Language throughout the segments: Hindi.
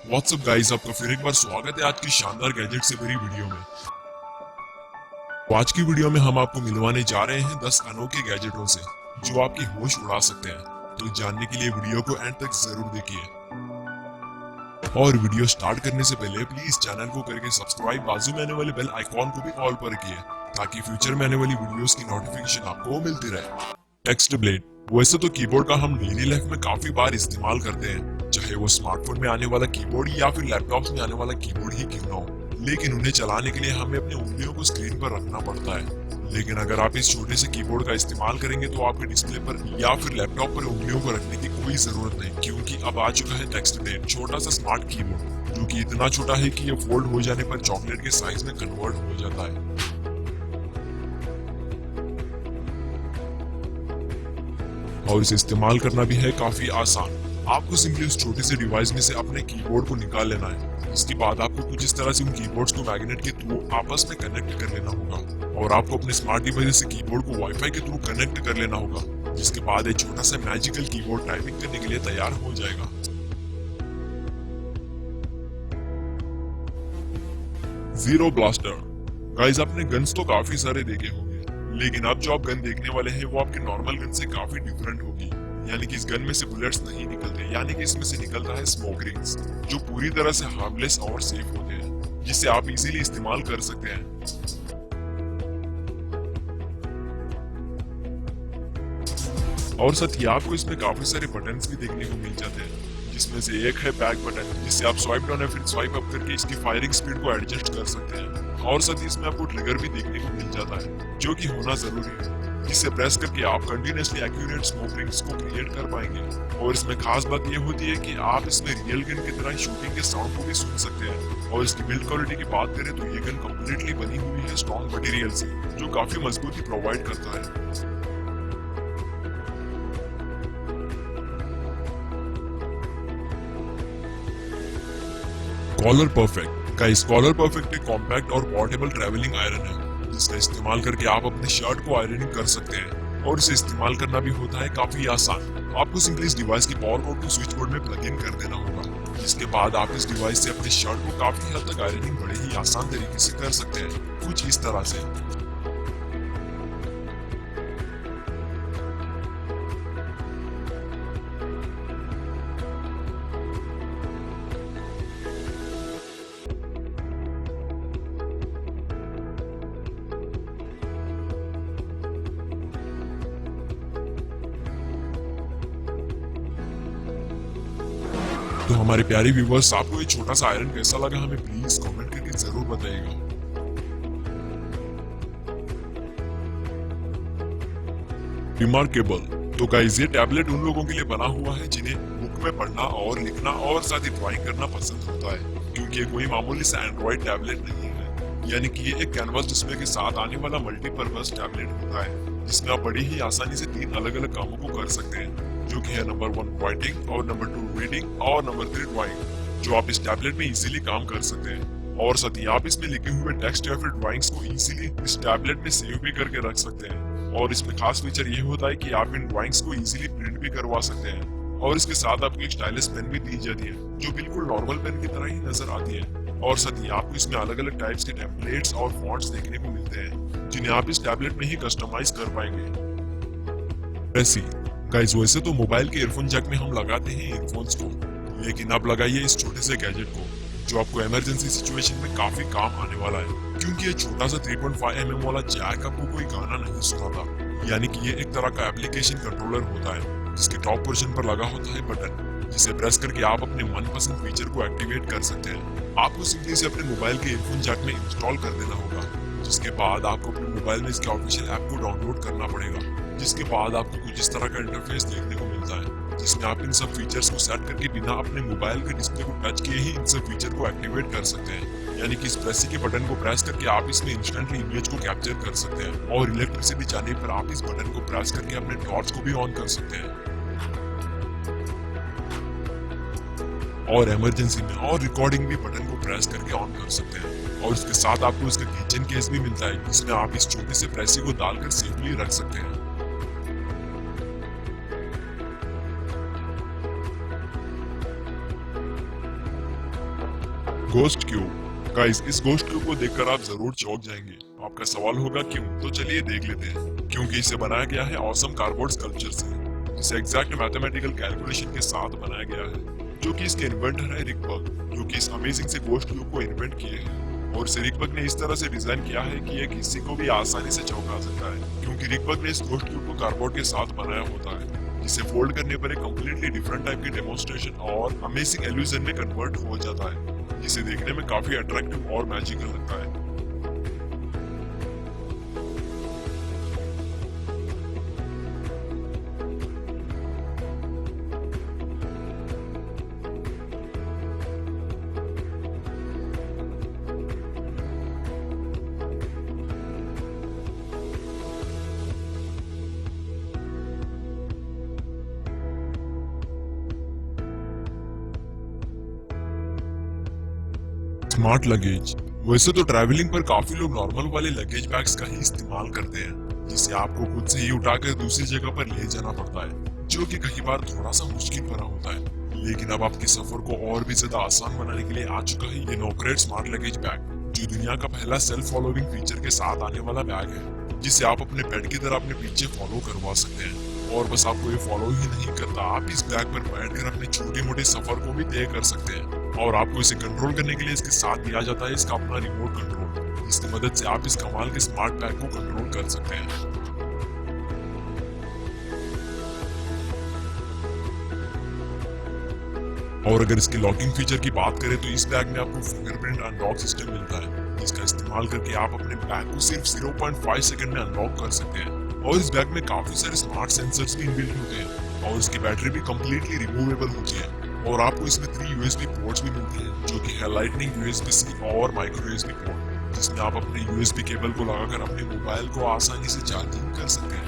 व्हाट्सअप गाइस, आपका फिर एक बार स्वागत है आज की शानदार गैजेट से भरी वीडियो में। तो आज की वीडियो में हम आपको मिलवाने जा रहे हैं 10 अनोखे गैजेटों से जो आपकी होश उड़ा सकते हैं। तो जानने के लिए वीडियो को एंड तक जरूर देखिए। और वीडियो स्टार्ट करने से पहले प्लीज चैनल को करके सब्सक्राइब, बाजू में आने वाले बेल आइकॉन को भी ऑल पर रखिए ताकि फ्यूचर में आने वाली वीडियोस की नोटिफिकेशन आपको मिलती रहे। Text blade. वैसे तो कीबोर्ड का हम डेली लाइफ में काफी बार इस्तेमाल करते हैं, चाहे वो स्मार्टफोन में आने वाला कीबोर्ड या फिर लैपटॉप में आने वाला कीबोर्ड ही क्यों ना हो, लेकिन उन्हें चलाने के लिए हमें अपनी उंगलियों को स्क्रीन पर रखना पड़ता है। लेकिन अगर आप इस छोटे से कीबोर्ड का इस्तेमाल करेंगे तो आपके डिस्प्ले पर या फिर लैपटॉप पर उंगलियों को रखने की कोई जरूरत नहीं, क्योंकि अब आ चुका है टेक्स्ट ब्लेड, छोटा सा स्मार्ट कीबोर्ड जो कि इतना छोटा है कि ये फोल्ड हो जाने पर चॉकलेट के साइज में कन्वर्ट हो जाता है। और इसे इस्तेमाल करना भी है काफी आसान। आपको सिंपली उस छोटे से डिवाइस में से अपने कीबोर्ड को निकाल लेना है। इसके बाद आपको कुछ इस तरह से उन कीबोर्ड्स को मैग्नेट के थ्रू आपस में कनेक्ट कर लेना होगा और आपको अपने स्मार्ट डिवाइस से कीबोर्ड को वाईफाई के थ्रू कनेक्ट कर लेना होगा, जिसके बाद एक छोटा सा मैजिकल कीबोर्ड टाइपिंग करने के लिए तैयार हो जाएगा। Zero blaster. गाइस, आपने गन्स तो काफी सारे देखे होंगे, लेकिन अब जो आप गन देखने वाले हैं वो आपके नॉर्मल गन से काफी डिफरेंट होगी। यानी कि इस गन में से बुलेट्स नहीं निकलते, यानी कि इसमें से निकल रहा है स्मोक रिंग्स जो पूरी तरह से हार्मलेस और सेफ होते हैं, जिससे आप इजीली इस्तेमाल कर सकते हैं। और साथ ही आपको इसमें काफी सारे बटन्स भी देखने को मिल जाते हैं, जिसमें से एक है बैक बटन, जिससे आप स्वाइप डाउन या फिर स्वाइप अप करके इसकी फायरिंग स्पीड को एडजस्ट कर सकते हैं। और साथ ही इसमें आपको ट्रिगर भी देखने को मिल जाता है, जो कि होना जरूरी है, जिससे प्रेस करके आप कंटिन्यूअसली एक्यूरेट स्मोक रिंग्स को क्रिएट कर पाएंगे। और इसमें खास बात यह होती है कि आप इसमें रियल गन की तरह शूटिंग के साउंड को भी सुन सकते हैं। और इसकी बिल्ड क्वालिटी की बात करें तो ये गन कम्प्लीटली बनी हुई है स्ट्रॉन्ग मटेरियल से, जो काफी मजबूती प्रोवाइड करता है। Collar perfect. Guys, collar perfect एक कॉम्पैक्ट और पोर्टेबल ट्रैवलिंग आयरन है, जिसका इस्तेमाल करके आप अपने शर्ट को आयरनिंग कर सकते हैं। और इसे इस्तेमाल करना भी होता है काफी आसान। आपको सिंपली इस डिवाइस की पावर कोड को स्विच बोर्ड में प्लग इन कर देना होगा, जिसके बाद आप इस डिवाइस से अपने शर्ट को काफी हद तक आयरनिंग बड़े ही आसान तरीके से कर सकते हैं, कुछ इस तरह से। तो हमारे प्यारे व्यूवर्स, आपको ये छोटा सा आयरन कैसा लगा हमें प्लीज कमेंट करके जरूर बताइएगा। रिमार्केबल। तो गाइस, ये टैबलेट उन लोगों के लिए बना हुआ है जिन्हें बुक में पढ़ना और लिखना और साथ ही ड्राइंग करना पसंद होता है, क्योंकि ये कोई मामूली सा एंड्रॉइड टैबलेट नहीं है। यानी कि ये एक कैनवास डिस्प्ले के साथ आने वाला मल्टीपर्पज टैबलेट होता है, जिसमें आप बड़ी ही आसानी से 3 अलग अलग कामों को कर सकते हैं, जो कि है नंबर 1 राइटिंग और नंबर 2 रीडिंग और नंबर 3 ड्राइंग, जो आप इस टैबलेट में इजीली काम कर सकते हैं। और साथ ही आप इसमें लिखे हुए टेक्स्ट या फिर ड्राइंग्स को इजीली इस टैबलेट में सेव भी करके रख सकते हैं। और इसमें खास फीचर ये होता है कि आप इन ड्राइंग्स को इजीली प्रिंट भी करवा सकते हैं। और इसके साथ आपको एक स्टाइलिश पेन भी दी जाती है, जो बिल्कुल नॉर्मल पेन की तरह ही नजर आती है। और साथ ही आपको इसमें अलग अलग टाइप्स के टेम्पलेट्स और फॉन्ट्स देखने को मिलते हैं, जिन्हें आप इस टैबलेट में ही कस्टमाइज कर पाएंगे। ऐसी गाइस, वैसे तो मोबाइल के ईयरफोन जैक में हम लगाते हैं ईयरफोन्स को, लेकिन आप लगाइए इस छोटे से गैजेट को, जो आपको इमरजेंसी सिचुएशन में काफी काम आने वाला है, क्योंकि ये छोटा सा 3.5 mm वाला जैक आपको कोई गाना नहीं सुनाता। यानी कि ये एक तरह का एप्लीकेशन कंट्रोलर होता है, जिसके टॉप पोर्शन पर लगा होता है बटन, जिसे प्रेस करके आप अपने मनपसंद फीचर को एक्टिवेट कर सकते हैं। आपको सिंपली इसे अपने मोबाइल के ईयरफोन जैक में इंस्टॉल कर देना होगा, जिसके बाद आपको अपने मोबाइल में इसके ऑफिशियल ऐप को डाउनलोड करना पड़ेगा। जिसके बाद आपको कुछ इस तरह का इंटरफेस देखने को मिलता है, जिसमें आप इन सब फीचर्स को सेट करके बिना अपने मोबाइल के डिस्प्ले को टच किए ही इन सब फीचर को एक्टिवेट कर सकते हैं। यानी कि इस प्रेसी के बटन को प्रेस करके आप इसमें इंस्टेंटली इमेज को कैप्चर कर सकते हैं, और इलेक्ट्रिसिटी जाने पर आप इस बटन को प्रेस करके अपने टॉर्च को भी ऑन कर सकते हैं, और इमरजेंसी में और रिकॉर्डिंग भी बटन को प्रेस करके ऑन कर सकते हैं। और इसके साथ आपको इसका किचन केस भी मिलता है, जिसमें आप इस छोटे से प्रेसी को डालकर सेफली रख सकते हैं। Ghost cube. गाइस, इस घोस्ट क्यूब को देखकर आप जरूर चौंक जाएंगे। आपका सवाल होगा क्यों? तो चलिए देख लेते हैं। क्योंकि इसे बनाया गया है ऑसम कार्डबोर्ड स्कल्पचर से, जिसे एग्जैक्ट मैथमेटिकल कैलकुलेशन के साथ बनाया गया है, जो कि इसके इन्वेंटर है रिक बग, जो कि इस अमेजिंग से घोस्ट क्यूब को इन्वेंट किए हैं। और इसे रिक बग ने इस तरह से डिजाइन किया है कि ये किसी को भी आसानी से चौंका सकता है, क्योंकि रिक बग ने इस घोस्ट क्यूब को कार्डबोर्ड के साथ बनाया होता है, जिसे फोल्ड करने पर एक कंप्लीटली डिफरेंट टाइप की डेमोन्स्ट्रेशन और अमेजिंग इल्यूजन में कन्वर्ट हो जाता है, जिसे देखने में काफी अट्रैक्टिव और मैजिकल लगता है। Smart luggage. वैसे तो ट्रैवलिंग पर काफी लोग नॉर्मल वाले लगेज बैग्स का ही इस्तेमाल करते हैं, जिसे आपको खुद से ही उठाकर दूसरी जगह पर ले जाना पड़ता है, जो कि कई बार थोड़ा सा मुश्किल भरा होता है। लेकिन अब आपके सफर को और भी ज्यादा आसान बनाने के लिए आ चुका है ये नोक्रेट स्मार्ट लगेज बैग, जो दुनिया का पहला सेल्फ फॉलोइंग फीचर के साथ आने वाला बैग है, जिसे आप अपने पेट की तरह अपने पीछे फॉलो करवा सकते हैं। और बस आपको ये फॉलो ही नहीं करता, आप इस बैग पर बैठकर अपने छोटे मोटे सफर को भी तय कर सकते हैं। और आपको इसे कंट्रोल करने के लिए इसके साथ दिया जाता है इसका अपना रिमोट कंट्रोल, जिसकी मदद से आप इस कमाल के स्मार्ट बैग को कंट्रोल कर सकते हैं। और अगर इसके लॉकिंग फीचर की बात करें तो इस बैग में आपको फिंगरप्रिंट अनलॉक सिस्टम मिलता है, जिसका इस्तेमाल करके आप अपने बैग को सिर्फ 0.5 सेकंड में अनलॉक कर सकते हैं। और इस बैग में काफी सारे स्मार्ट सेंसर्स भी इनबिल्ट होते हैं, और इसकी बैटरी भी कम्प्लीटली रिमूवेबल होती है। और आपको इसमें 3 USB पोर्ट्स भी मिलते हैं, जो कि है लाइटनिंग, USB-C और माइक्रो USB पोर्ट, जिसमें आप अपने USB केबल को लगाकर अपने मोबाइल को आसानी से चार्जिंग कर सकते हैं।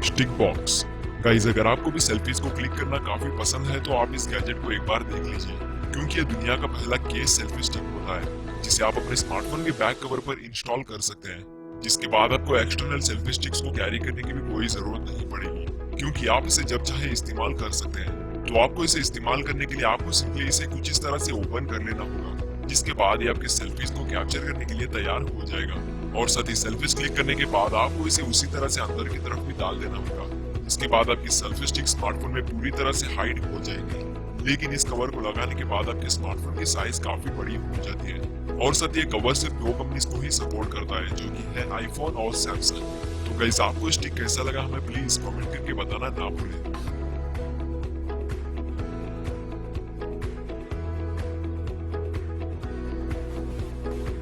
Stick box. गाइस, अगर आपको भी सेल्फीज को क्लिक करना काफी पसंद है तो आप इस गैजेट को एक बार देख लीजिए, क्योंकि ये दुनिया का पहला केस सेल्फी स्टिक होता है, जिसे आप अपने स्मार्टफोन के बैक कवर पर इंस्टॉल कर सकते हैं, जिसके बाद आपको एक्सटर्नल सेल्फी स्टिक्स को कैरी करने की भी कोई जरूरत नहीं पड़ेगी, क्योंकि आप इसे जब चाहे इस्तेमाल कर सकते हैं। तो आपको इसे इस्तेमाल करने के लिए आपको सिंपली इसे कुछ इस तरह से ओपन कर लेना होगा, जिसके बाद ये आपके सेल्फीज को कैप्चर करने के लिए तैयार हो जाएगा। और साथ ही सेल्फीज क्लिक करने के बाद आपको इसे उसी तरह से अंदर की तरफ भी डाल देना होगा, जिसके बाद आपकी सेल्फी स्टिक स्मार्टफोन में पूरी तरह से हाइड हो जाएगी। लेकिन इस कवर को लगाने के बाद आपके स्मार्टफोन की साइज काफी बड़ी हो जाती है। और साथ ही ये कवर सिर्फ 2 कंपनीज को ही सपोर्ट करता है, जो कि है आईफोन और सैमसंग। तो गाइस, आपको स्टिक कैसा लगा हमें प्लीज कमेंट करके बताना ना भूलें।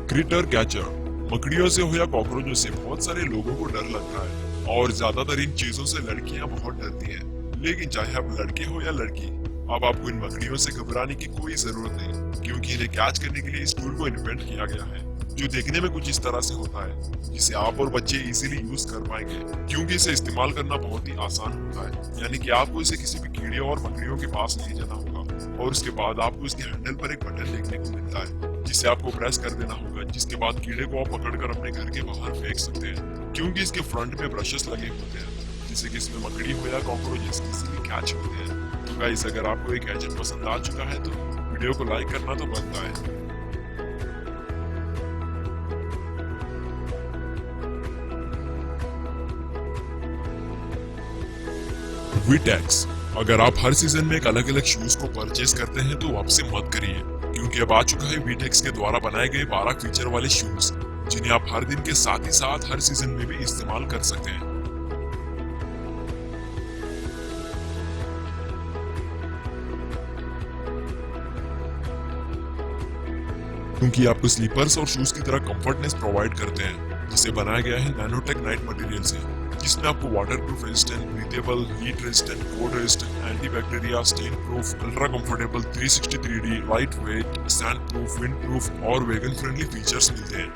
क्रिटर कैचर। मकड़ियों से हो या कॉकरोचों से बहुत सारे लोगों को डर लगता है, और ज्यादातर इन चीजों से लड़कियां बहुत डरती हैं। लेकिन चाहे आप लड़के हो या लड़की, अब आपको इन मकड़ियों से घबराने की कोई जरूरत नहीं, क्योंकि इन्हें कैच करने के लिए इस टूल को इन्वेंट किया गया है, जो देखने में कुछ इस तरह से होता है, जिसे आप और बच्चे इजीली यूज कर पाएंगे, क्योंकि इसे इस्तेमाल करना बहुत ही आसान होता है। यानी कि आपको इसे किसी भी कीड़े और मकड़ियों के पास ले जाना होगा, और उसके बाद आपको इसके हैंडल पर एक बटन देखने को मिलता है, जिसे आपको प्रेस कर देना होगा, जिसके बाद कीड़े को आप पकड़कर अपने घर के बाहर फेंक सकते हैं, क्योंकि इसके फ्रंट में ब्रशेस लगे होते हैं, जिससे कि इसमें मकड़ी हो या कॉकरोचेस इजीली कैच होते हैं। तो गाइस, अगर आपको एक गैजेट पसंद आ चुका है तो वीडियो को लाइक करना तो बनता है। वीटेक्स। अगर आप हर सीजन में एक अलग अलग शूज को परचेज करते हैं तो वापसी मत करिए, क्योंकि अब आ चुका है वीटेक्स के द्वारा बनाए गए 12 फीचर वाले शूज, जिन्हें आप हर दिन के साथ ही साथ हर सीजन में भी इस्तेमाल कर सकते हैं। क्योंकि आपको स्लीपर्स और शूज की तरह कंफर्टनेस प्रोवाइड करते हैं, जिसे बनाया गया है नैनोटेक नाइट मटेरियल से, जिसमें आपको waterproof resistant, breathable, heat resistant, cold resistant, antibacteria, stain proof, ultra comfortable, 360 3D, light weight, sand proof, wind proof और वेगन फ्रेंडली फीचर्स मिलते हैं।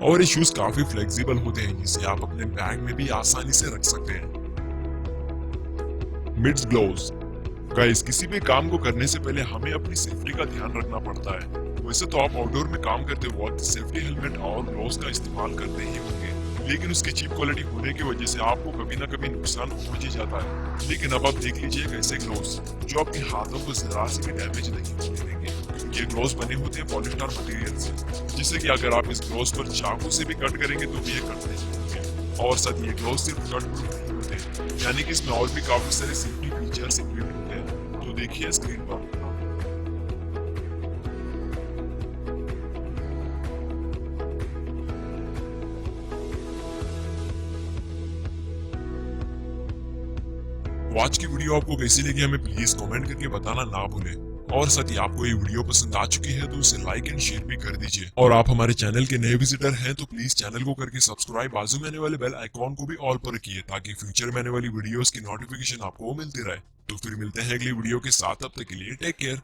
और ये शूज काफी फ्लेक्सिबल होते हैं, जिसे आप अपने बैग में भी आसानी से रख सकते हैं। Midst gloves. गाइस, किसी भी काम को करने से पहले हमें अपनी सेफ्टी का ध्यान रखना पड़ता है। वैसे तो आप आउटडोर में काम करते वक्त सेफ्टी हेलमेट और ग्लोव्स का इस्तेमाल करते ही होंगे, लेकिन उसकी चीप क्वालिटी होने की वजह से आपको कभी ना कभी नुकसान पहुंच ही जाता है। लेकिन अब आप देख लीजिए एक ऐसे ग्लोव्स जो आपके हाथों को जरा सी भी डैमेज नहीं होने देंगे। ये ग्लोव्स बने होते हैं पॉलीस्टर मटेरियल से, जिससे कि अगर आप इस ग्लोव्स पर चाकू से भी कट करेंगे तो भी ये कट नहीं होंगे। और साथ ये ग्लोव्स सिर्फ कट प्रूफ नहीं होते, यानी कि इसमें और भी काफी सारे सेफ्टी फीचर्स इंक्लूड होते हैं। तो देखिए स्क्रीन पर। आज की वीडियो आपको कैसी लगी हमें प्लीज कमेंट करके बताना ना भूलें। और साथ ही आपको ये वीडियो पसंद आ चुकी है तो उसे लाइक एंड शेयर भी कर दीजिए। और आप हमारे चैनल के नए विजिटर हैं तो प्लीज चैनल को करके सब्सक्राइब, बाजू में आने वाले बेल आइकॉन को भी ऑल पर रखिए ताकि फ्यूचर में आने वाली वीडियोस की नोटिफिकेशन आपको मिलती रहे। तो फिर मिलते हैं अगली वीडियो के साथ, तब तक के लिए टेक केयर।